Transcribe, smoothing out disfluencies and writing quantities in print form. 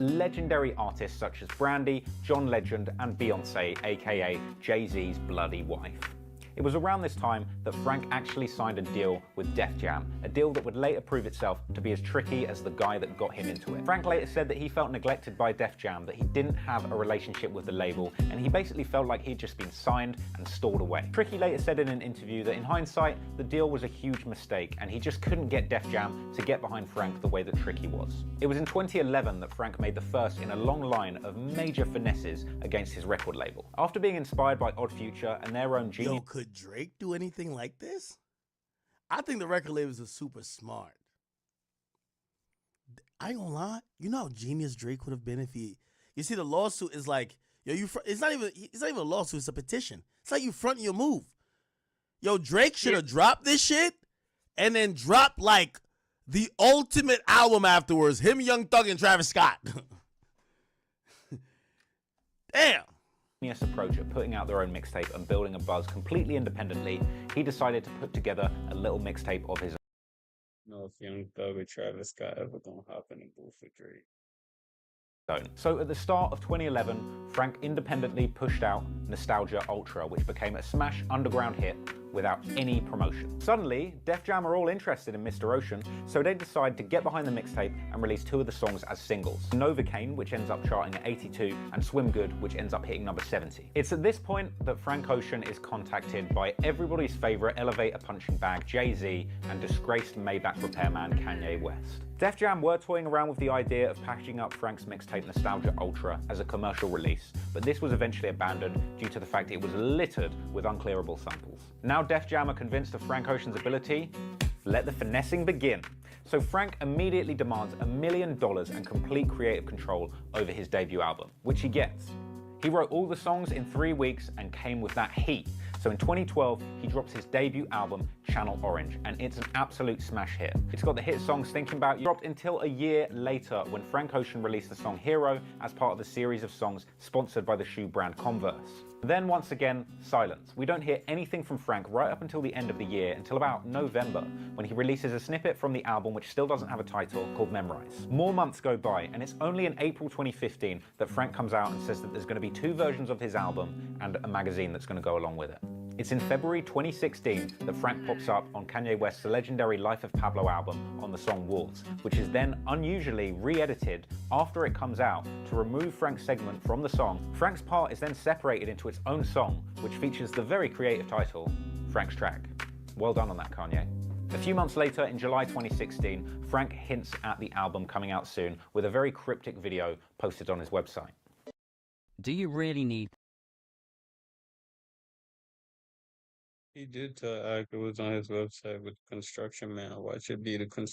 legendary artists such as Brandy, John Legend, and Beyoncé, aka Jay-Z's bloody wife. It was around this time that Frank actually signed a deal with Def Jam, a deal that would later prove itself to be as tricky as the guy that got him into it. Frank later said that he felt neglected by Def Jam, that he didn't have a relationship with the label, and he basically felt like he'd just been signed and stored away. Tricky later said in an interview that in hindsight, the deal was a huge mistake, and he just couldn't get Def Jam to get behind Frank the way that Tricky was. It was in 2011 that Frank made the first in a long line of major finesses against his record label. After being inspired by Odd Future and their own genius... Yo, could Drake do anything like this? I think the record labels are super smart. I ain't gonna lie. You know how genius Drake would have been if he... You see, the lawsuit is like, yo, it's not even a lawsuit, it's a petition. It's like you fronting your move. Yo, Drake should have dropped this shit and then dropped like the ultimate album afterwards. Him, Young Thug, and Travis Scott. Damn. Approach at putting out their own mixtape and building a buzz completely independently, he decided to put together a little mixtape of his own. No, if Young Thug or Travis Scott ever gonna hop in the booth with Drake. So at the start of 2011, Frank independently pushed out Nostalgia Ultra, which became a smash underground hit without any promotion. Suddenly, Def Jam are all interested in Mr. Ocean, so they decide to get behind the mixtape and release 2 of the songs as singles. Novocaine, which ends up charting at 82, and Swim Good, which ends up hitting number 70. It's at this point that Frank Ocean is contacted by everybody's favorite elevator punching bag, Jay-Z, and disgraced Maybach repairman, Kanye West. Def Jam were toying around with the idea of packaging up Frank's mixtape Nostalgia Ultra as a commercial release, but this was eventually abandoned due to the fact it was littered with unclearable samples. Now Def Jam are convinced of Frank Ocean's ability. Let the finessing begin. So Frank immediately demands $1 million and complete creative control over his debut album, which he gets. He wrote all the songs in 3 weeks and came with that heat. So in 2012, he drops his debut album, Channel Orange, and it's an absolute smash hit. It's got the hit songs Thinking About You, dropped until a year later when Frank Ocean released the song Hero as part of a series of songs sponsored by the shoe brand Converse. Then once again, silence. We don't hear anything from Frank right up until the end of the year, until about November, when he releases a snippet from the album which still doesn't have a title, called Memorize. More months go by, and it's only in April 2015 that Frank comes out and says that there's going to be 2 versions of his album and a magazine that's going to go along with it. It's in February 2016 that Frank pops up on Kanye West's legendary Life of Pablo album on the song Wolves, which is then unusually re-edited after it comes out to remove Frank's segment from the song. Frank's part is then separated into its own song, which features the very creative title, Frank's Track. Well done on that, Kanye. A few months later, in July 2016, Frank hints at the album coming out soon with a very cryptic video posted on his website. Do you really need... He did tell Ak it was on his website with construction man. Why should be the construction